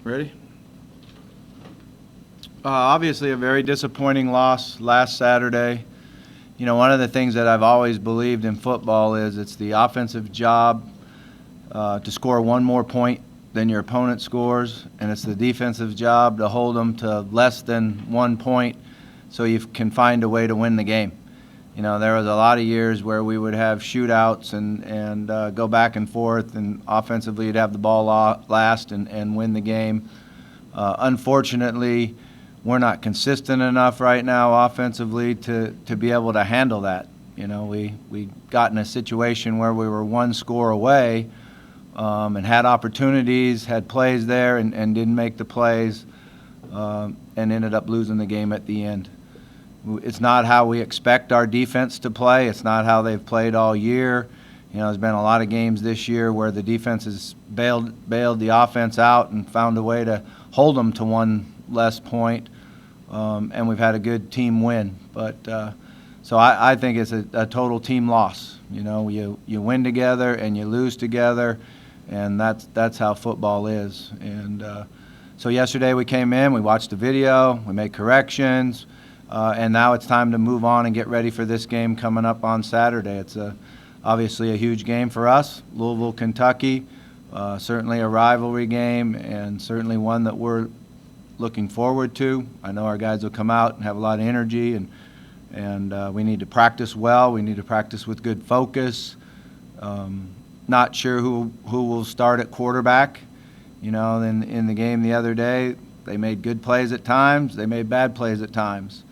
Ready? Obviously a very disappointing loss last Saturday. You know, one of the things that I've always believed in football is it's the offensive job to score one more point than your opponent scores, and it's the defensive job to hold them to less than 1 point so you can find a way to win the game. You know, there was a lot of years where we would have shootouts and go back and forth, and offensively you'd have the ball last and win the game. Unfortunately, we're not consistent enough right now offensively to be able to handle that. You know, we got in a situation where we were one score away and had opportunities, had plays there and didn't make the plays and ended up losing the game at the end. It's not how we expect our defense to play. It's not how they've played all year. You know, there's been a lot of games this year where the defense has bailed the offense out and found a way to hold them to one less point, and we've had a good team win. But so I think it's a total team loss. You know, you win together and you lose together, and that's how football is. And so yesterday we came in, we watched the video, we made corrections. And now it's time to move on and get ready for this game coming up on Saturday. It's obviously a huge game for us, Louisville, Kentucky, certainly a rivalry game and certainly one that we're looking forward to. I know our guys will come out and have a lot of energy, and we need to practice well. We need to practice with good focus. Not sure who will start at quarterback. You know, in the game the other day, they made good plays at times. They made bad plays at times.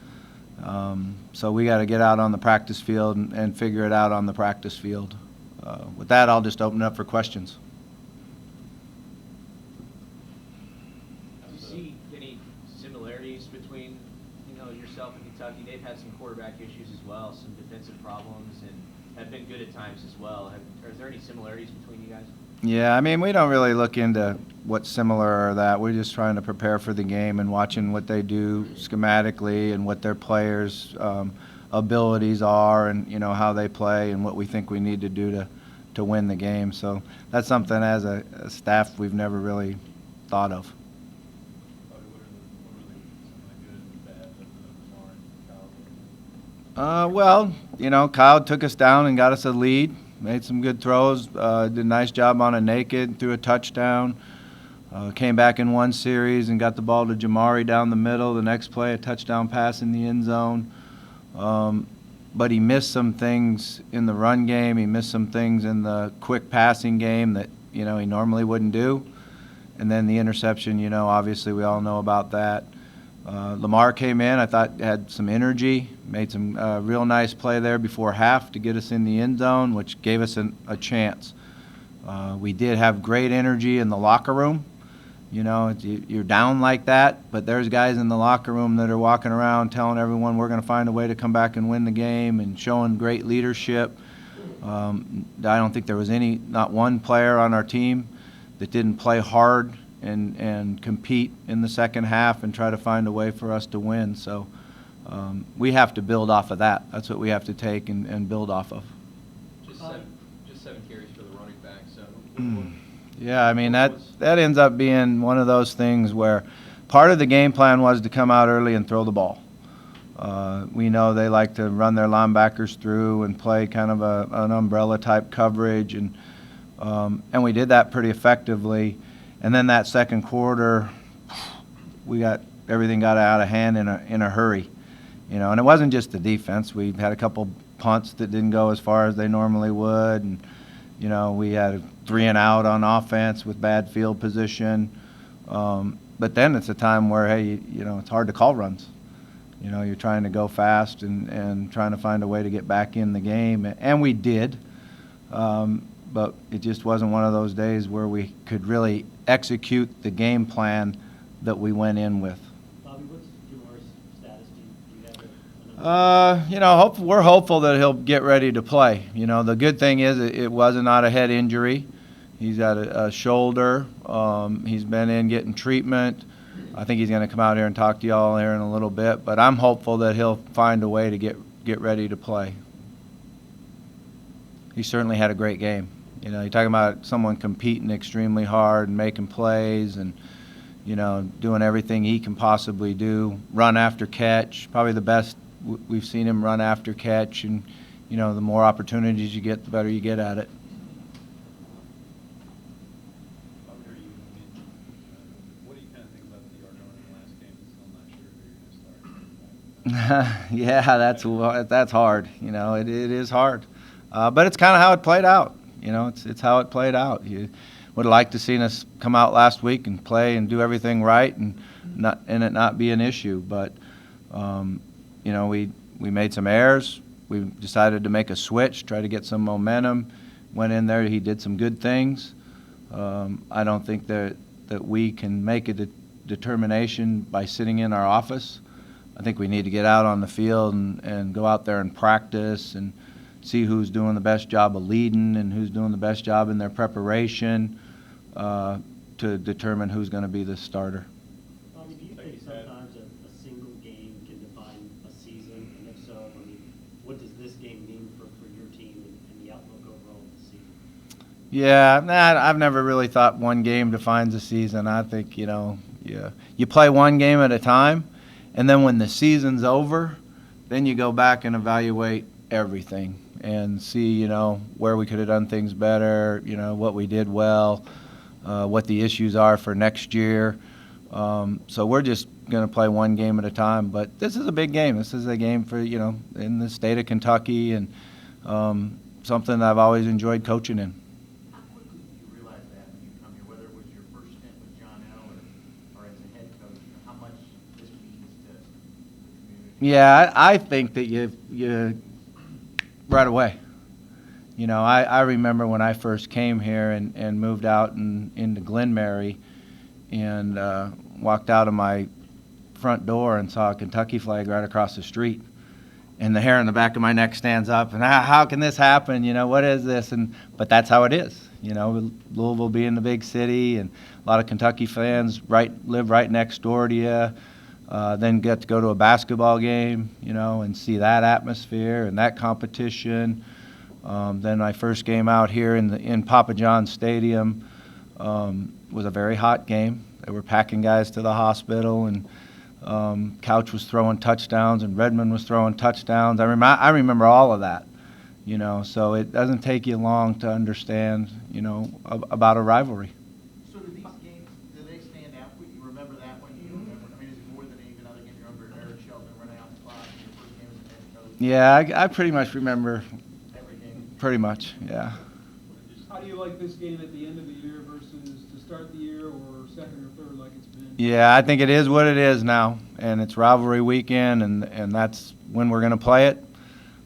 So we got to get out on the practice field and figure it out on the practice field. With that, I'll just open it up for questions. Do you see any similarities between, yourself and Kentucky? They've had some quarterback issues as well, some defensive problems, and have been good at times as well. Is there any similarities between you guys? Yeah, I mean, we don't really look into what's similar or that. We're just trying to prepare for the game and watching what they do schematically and what their players' abilities are and, how they play and what we think we need to do to win the game. So that's something as a staff we've never really thought of. Well, Kyle took us down and got us a lead. Made some good throws, did a nice job on a naked, threw a touchdown, came back in one series and got the ball to Jamari down the middle. The next play, a touchdown pass in the end zone. But he missed some things in the run game. He missed some things in the quick passing game that, he normally wouldn't do. And then the interception, obviously we all know about that. Lamar came in, I thought had some energy, made some real nice play there before half to get us in the end zone, which gave us a chance. We did have great energy in the locker room. You're down like that, but there's guys in the locker room that are walking around telling everyone we're going to find a way to come back and win the game and showing great leadership. I don't think there was not one player on our team that didn't play hard and compete in the second half and try to find a way for us to win. So we have to build off of that. That's what we have to take and build off of. Just seven carries for the running back. So yeah, I mean that ends up being one of those things where part of the game plan was to come out early and throw the ball. We know they like to run their linebackers through and play kind of an umbrella type coverage, and we did that pretty effectively. And then that second quarter, everything got out of hand in a hurry, And it wasn't just the defense. We had a couple punts that didn't go as far as they normally would, and we had a 3 and out on offense with bad field position. But then it's a time where it's hard to call runs. You're trying to go fast and trying to find a way to get back in the game, and we did. But it just wasn't one of those days where we could really execute the game plan that we went in with. Bobby, what's Jamar's status? Do you have it? We're hopeful that he'll get ready to play. The good thing is it was not a head injury. He's got a shoulder. He's been in getting treatment. I think he's going to come out here and talk to y'all here in a little bit. But I'm hopeful that he'll find a way to get ready to play. He certainly had a great game. You're talking about someone competing extremely hard and making plays, and doing everything he can possibly do, run after catch, probably the best we've seen him run after catch, and, the more opportunities you get, the better you get at it. What do you kind of think about the Argonne in the last game? Still not sure who you're going to start. Yeah, that's hard. It is hard. But it's kind of how it played out. It's how it played out. You would have liked to seen us come out last week and play and do everything right and it not be an issue. But we made some errors. We decided to make a switch, try to get some momentum. Went in there. He did some good things. I don't think that we can make a determination by sitting in our office. I think we need to get out on the field and go out there and practice and see who's doing the best job of leading and who's doing the best job in their preparation to determine who's going to be the starter. Do you think sometimes a single game can define a season? And if so, what does this game mean for your team and the outlook overall of the season? Yeah, I've never really thought one game defines a season. I think, you play one game at a time, and then when the season's over, then you go back and evaluate everything and see, where we could have done things better, what we did well, what the issues are for next year. So we're just going to play one game at a time. But this is a big game. This is a game for, in the state of Kentucky, and something I've always enjoyed coaching in. How quickly did you realize that when you come here, whether it was your first stint with John L. or as a head coach, how much this means to the community? Yeah, I think that you right away. I remember when I first came here and moved out into Glen Mary and walked out of my front door and saw a Kentucky flag right across the street. And the hair on the back of my neck stands up, and how can this happen? What is this? But that's how it is. Louisville being the big city, and a lot of Kentucky fans live right next door to you. Then get to go to a basketball game, and see that atmosphere and that competition. Then my first game out here in Papa John's Stadium was a very hot game. They were packing guys to the hospital, and Couch was throwing touchdowns, and Redmond was throwing touchdowns. I remember all of that, So it doesn't take you long to understand, about a rivalry. So do these games, do they stand out? You remember that one? You remember? I mean, is it more than even other game? You remember Eric Sheldon running out the clock in your first game as a head coach? Yeah, I pretty much remember. Every game. Pretty much, yeah. How do you like this game at the end of the year versus to start the year or second or third like it's been? Yeah, I think it is what it is now, and it's rivalry weekend, and that's when we're going to play it.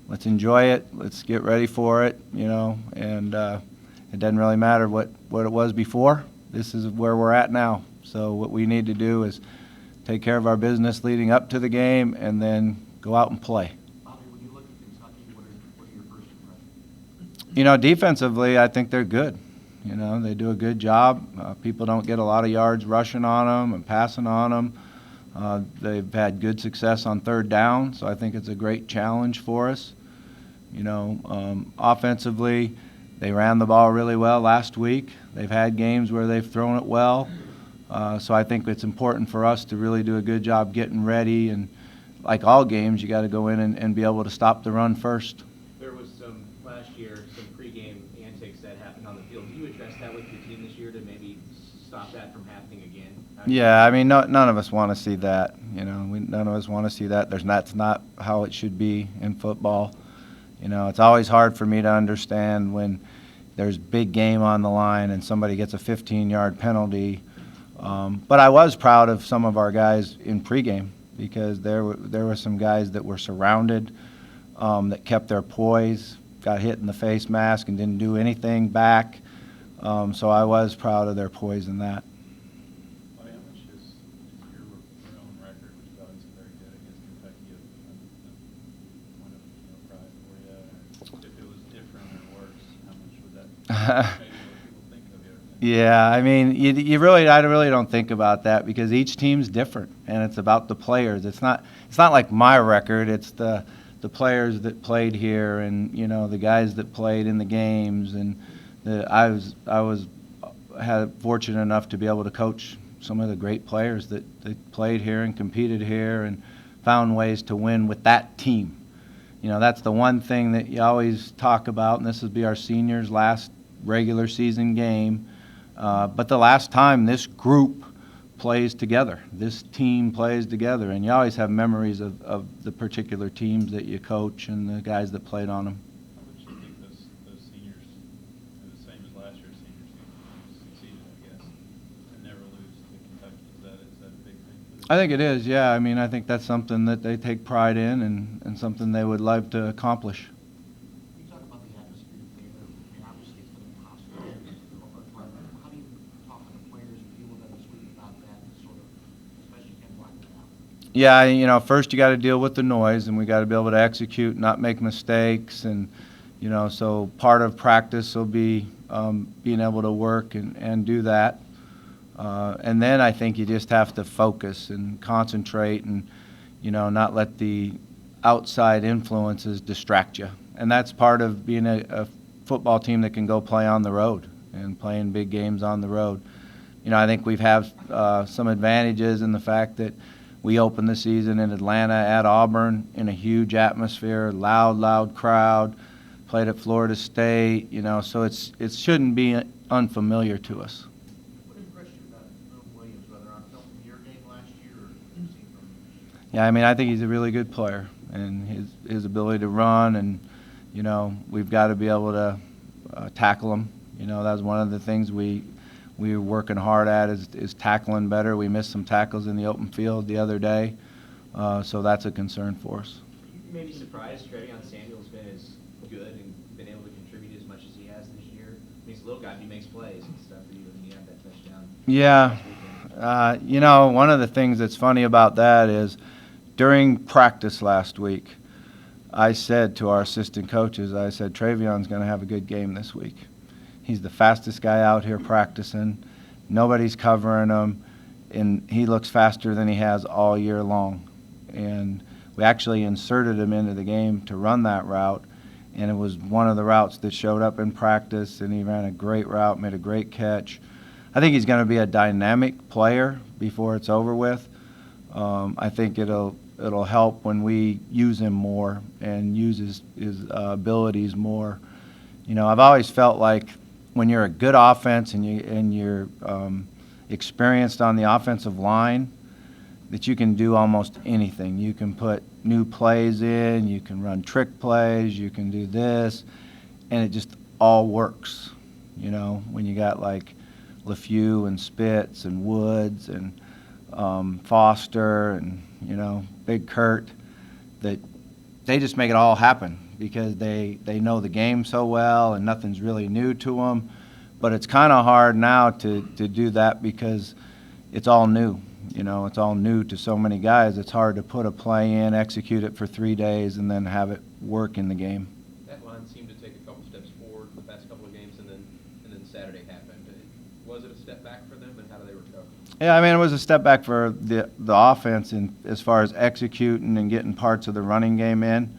Let's enjoy it. Let's get ready for it, and it doesn't really matter what it was before. This is where we're at now. So what we need to do is take care of our business leading up to the game and then go out and play. Bobby, when you look at Kentucky, what are your first impressions? Defensively, I think they're good. They do a good job. People don't get a lot of yards rushing on them and passing on them. They've had good success on third down, so I think it's a great challenge for us. Offensively, they ran the ball really well last week. They've had games where they've thrown it well. So I think it's important for us to really do a good job getting ready. And like all games, you got to go in and be able to stop the run first. There was some, last year, some pregame antics that happened on the field. Do you address that with your team this year to maybe stop that from happening again? Yeah, none of us want to see that. None of us want to see that. That's not how it should be in football. It's always hard for me to understand when there's big game on the line and somebody gets a 15-yard penalty. But I was proud of some of our guys in pregame because there were some guys that were surrounded that kept their poise, got hit in the face mask and didn't do anything back. So I was proud of their poise in that. How much is your own record, which is obviously very good against Kentucky, a point of pride for you? If it was different or worse, how much would that maybe what people think of you? Yeah, I really don't think about that because each team's different, and it's about the players. It's not like my record. It's the players that played here, and the guys that played in the games, and I was fortunate enough to be able to coach some of the great players that played here and competed here and found ways to win with that team. You know, that's the one thing that you always talk about, and this will be our seniors' last regular season game. But the last time this group plays together, this team plays together, and you always have memories of the particular teams that you coach and the guys that played on them. How much do you think those seniors, the same as last year's seniors, succeeded, I guess, and never lose to Kentucky? Is that a big thing for them? I think it is, yeah. I mean, I think that's something that they take pride in and something they would love to accomplish. You talk about the atmosphere there, I mean, obviously it's been impossible. How do you talk to the players and people that are speaking about that, sort of, especially Ken Black now? Yeah, you know, first you got to deal with the noise, and we got to be able to execute, not make mistakes, and you know, so part of practice will be being able to work and do that. And then I think you just have to focus and concentrate, and you know, not let the outside influences distract you. And that's part of being a football team that can go play on the road and playing big games on the road. You know, I think we've had some advantages in the fact that we opened the season in Atlanta at Auburn in a huge atmosphere, loud crowd, played at Florida State, you know, so it shouldn't be unfamiliar to us. What impressed you about Bill Williams, whether on film from your game last year or you've seen from him? Yeah, I mean, I think he's a really good player, and his ability to run, and, you know, we've got to be able to tackle him. You know, that was one of the things we were working hard at is tackling better. We missed some tackles in the open field the other day, so that's a concern for us. You may be surprised Trevion Samuel's been as good and been able to contribute as much as he has this year. I mean, he's a little guy, but he makes plays and stuff for you, and he had that touchdown. Yeah. last weekend. You know, one of the things that's funny about that is during practice last week, I said to our assistant coaches, I said, Trevion's going to have a good game this week. He's the fastest guy out here practicing. Nobody's covering him, and he looks faster than he has all year long. And we actually inserted him into the game to run that route, and it was one of the routes that showed up in practice, and he ran a great route, made a great catch. I think he's going to be a dynamic player before it's over with. I think it'll help when we use him more and use his abilities more. You know, I've always felt like when you're a good offense and you're experienced on the offensive line, that you can do almost anything. You can put new plays in, you can run trick plays, you can do this, and it just all works. You know, when you got like LeFew and Spitz and Woods and Foster and, you know, Big Kurt, that they just make it all happen because they know the game so well and nothing's really new to them. But it's kind of hard now to do that because it's all new. You know, it's all new to so many guys. It's hard to put a play in, execute it for 3 days, and then have it work in the game. That line seemed to take a couple steps forward the past couple of games, and then Saturday happened. Was it a step back for them, and how do they recover? Yeah, I mean, it was a step back for the offense in as far as executing and getting parts of the running game in.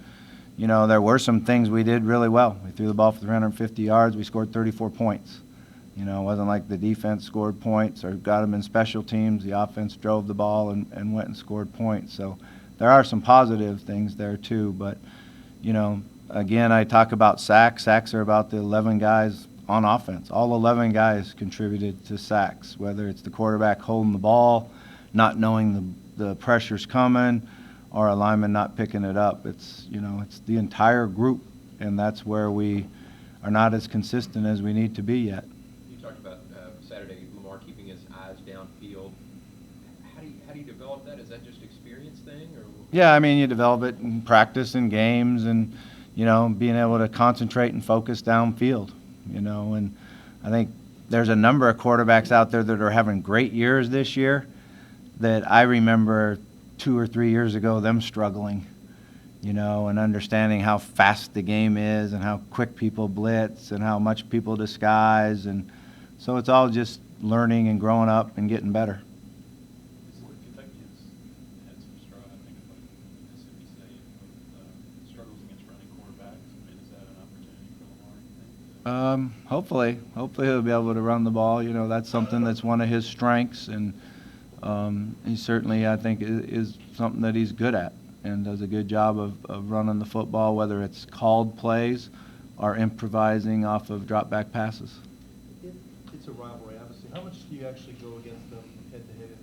You know, there were some things we did really well. We threw the ball for 350 yards. We scored 34 points. You know, it wasn't like the defense scored points or got them in special teams. The offense drove the ball and went and scored points. So there are some positive things there too. But, you know, again, I talk about sacks. Sacks are about the 11 guys on offense. All 11 guys contributed to sacks, whether it's the quarterback holding the ball, not knowing the pressure's coming, or a lineman not picking it up. It's, you know, it's the entire group, and that's where we are not as consistent as we need to be yet. You talked about Saturday, Lamar keeping his eyes downfield. How do you develop that? Is that just experience thing, or? Yeah, I mean, you develop it in practice and games and, you know, being able to concentrate and focus downfield, you know. And I think there's a number of quarterbacks out there that are having great years this year that I remember 2 or 3 years ago them struggling, you know, and understanding how fast the game is and how quick people blitz and how much people disguise. And so it's all just learning and growing up and getting better. Kentucky has had some struggle, I think, like Mississippi State with struggles against running quarterbacks. I mean, is that an opportunity for Lamar, you think? Hopefully he'll be able to run the ball. You know, that's something that's one of his strengths. And, He certainly, I think, is something that he's good at and does a good job of running the football, whether it's called plays or improvising off of drop back passes. It's a rivalry, obviously. How much do you actually go against them head-to-head in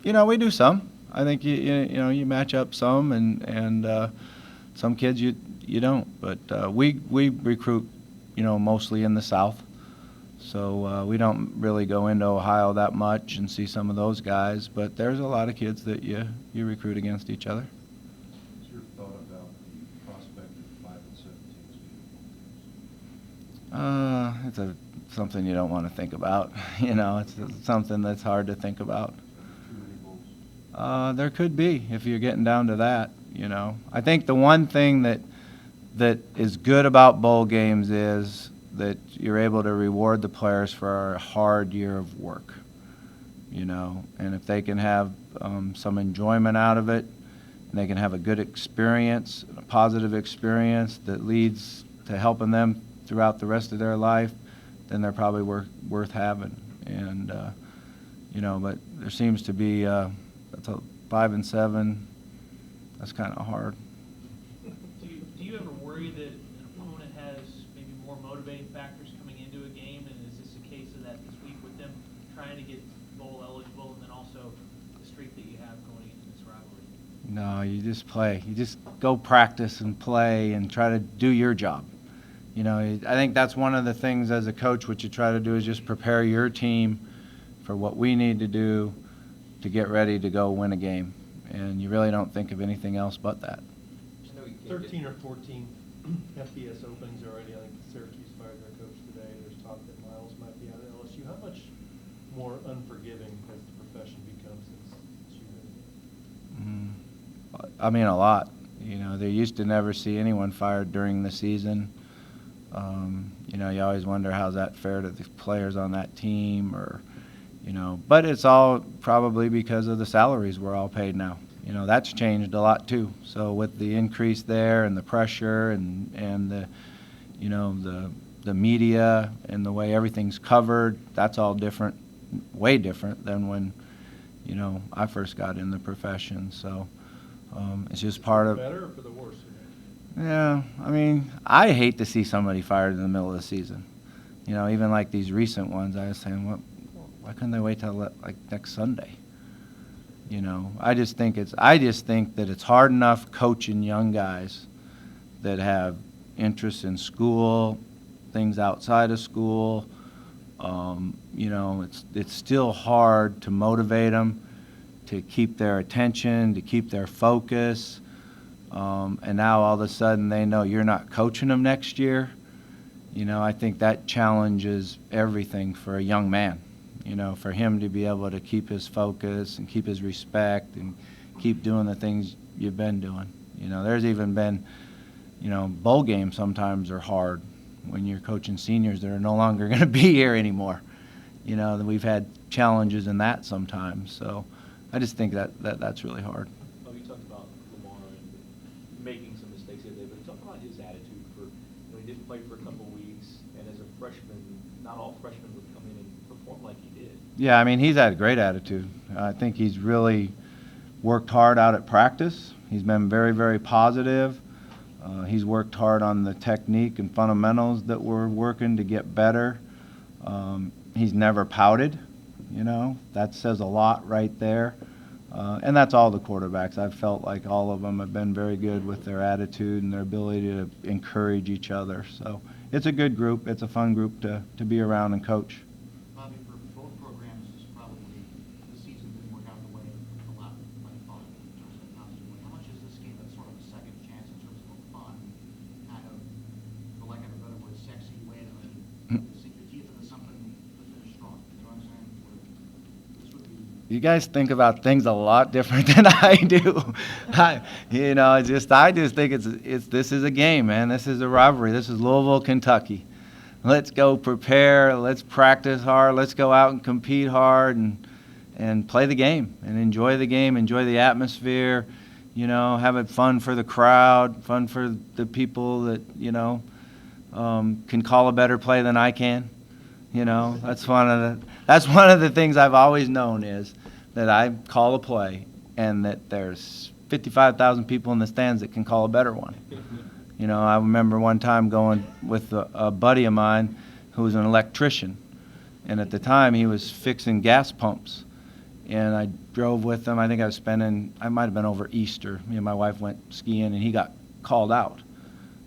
recruiting? We do some. I think you match up some, and some kids you don't. But we recruit, mostly in the South, so we don't really go into Ohio that much and see some of those guys. But there's a lot of kids that you recruit against each other. What's your thought about the prospect of 5 and 17 students? It's something you don't want to think about. It's something that's hard to think about. Too many bowls? There could be, if you're getting down to that. I think the one thing that is good about bowl games is that you're able to reward the players for a hard year of work. And if they can have some enjoyment out of it, and they can have a good experience, a positive experience that leads to helping them throughout the rest of their life, then they're probably worth having. And but there seems to be that's a 5 and 7. That's kind of hard. Do you ever worry that an opponent has maybe more motivating factors coming into a game, and is this a case of that this week with them trying to get bowl eligible, and then also the streak that you have going into this rivalry? No, you just play. You just go practice and play and try to do your job. I think that's one of the things as a coach, what you try to do is just prepare your team for what we need to do to get ready to go win a game. And you really don't think of anything else but that. Just know you can't 13 or 14 FBS openings already. I think Syracuse fired their coach today. There's talk that Miles might be out of LSU. How much more unforgiving has the profession become since you've been there? I mean, a lot. They used to never see anyone fired during the season. You always wonder how's that fair to the players on that team, or, but it's all probably because of the salaries we're all paid now. That's changed a lot too. So with the increase there and the pressure and the, the media and the way everything's covered, that's all different, way different than when, I first got in the profession. So it's just part of. Better or for the worse? Yeah, I mean, I hate to see somebody fired in the middle of the season. Even like these recent ones, I was saying, why couldn't they wait till like next Sunday? I just think that it's hard enough coaching young guys that have interests in school, things outside of school. It's still hard to motivate them, to keep their attention, to keep their focus. And now all of a sudden they know you're not coaching them next year. I think that challenges everything for a young man. For him to be able to keep his focus and keep his respect and keep doing the things you've been doing. There's even been, bowl games sometimes are hard when you're coaching seniors that are no longer going to be here anymore. We've had challenges in that sometimes. So I just think that's really hard. You talked about Lamar and making some mistakes the other day, but talk about his attitude for, he didn't play for a couple of weeks, and as a freshman, not all freshmen would come in and perform like he did. Yeah, I mean, he's had a great attitude. I think he's really worked hard out at practice. He's been very, very positive. He's worked hard on the technique and fundamentals that we're working to get better. He's never pouted, That says a lot right there. And that's all the quarterbacks. I've felt like all of them have been very good with their attitude and their ability to encourage each other. So it's a good group. It's a fun group to be around and coach. Bobby, for both programs, this probably, the season didn't work out the way a lot like thought in terms of positive. How much is this game a sort of a second chance in terms of a fun, kind of, for lack of a better word, sexy way to sink your teeth into something to finish strong? You know what I'm saying? This would be. You guys think about things a lot different than I do. I just think this is a game, man. This is a rivalry. This is Louisville, Kentucky. Let's go prepare. Let's practice hard. Let's go out and compete hard and play the game and enjoy the game, enjoy the atmosphere, have it fun for the crowd, fun for the people that, can call a better play than I can. That's one of That's one of the things I've always known is that I call a play and that there's 55,000 people in the stands that can call a better one. You know, I remember one time going with a buddy of mine who was an electrician, and at the time he was fixing gas pumps. And I drove with him. I think I might have been over Easter. Me and my wife went skiing, and he got called out.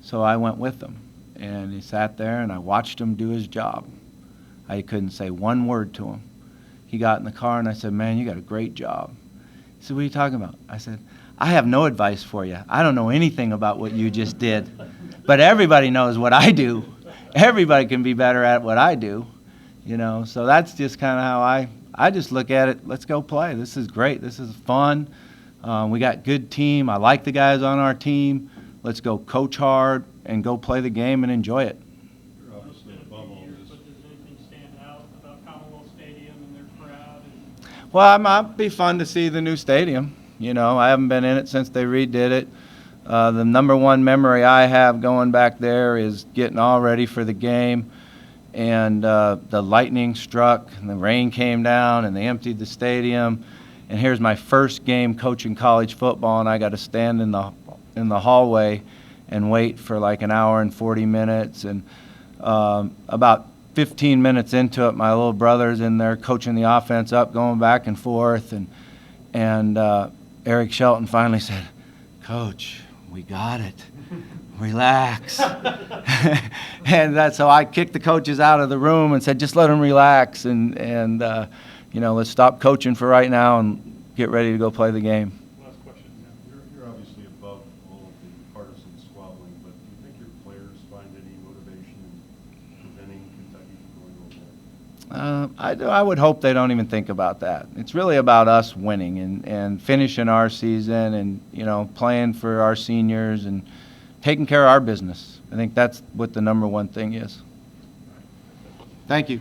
So I went with him, and he sat there, and I watched him do his job. I couldn't say one word to him. He got in the car, and I said, "Man, you got a great job." He said, "What are you talking about?" I said, "I have no advice for you. I don't know anything about what you just did, but everybody knows what I do. Everybody can be better at what I do, you know." So that's just kind of how I just look at it. Let's go play. This is great. This is fun. We got good team. I like the guys on our team. Let's go coach hard and go play the game and enjoy it. You're obviously above all this. But does anything stand out about Commonwealth Stadium and their crowd? Well, it might be fun to see the new stadium. You know, I haven't been in it since they redid it. The number one memory I have going back there is getting all ready for the game, and the lightning struck, and the rain came down, and they emptied the stadium. And here's my first game coaching college football, and I got to stand in the hallway and wait for like an hour and 40 minutes. And about 15 minutes into it, my little brother's in there coaching the offense up, going back and forth, and Eric Shelton finally said, "Coach, we got it. Relax." And so I kicked the coaches out of the room and said, "Just let them relax and you know, let's stop coaching for right now and get ready to go play the game." Last question. You're obviously above all of the partisan squabbling, but do you think your players find any motivation in preventing Kentucky from going to a bowl? I would hope they don't even think about that. It's really about us winning and finishing our season and, you know, playing for our seniors and taking care of our business. I think that's what the number one thing is. Thank you.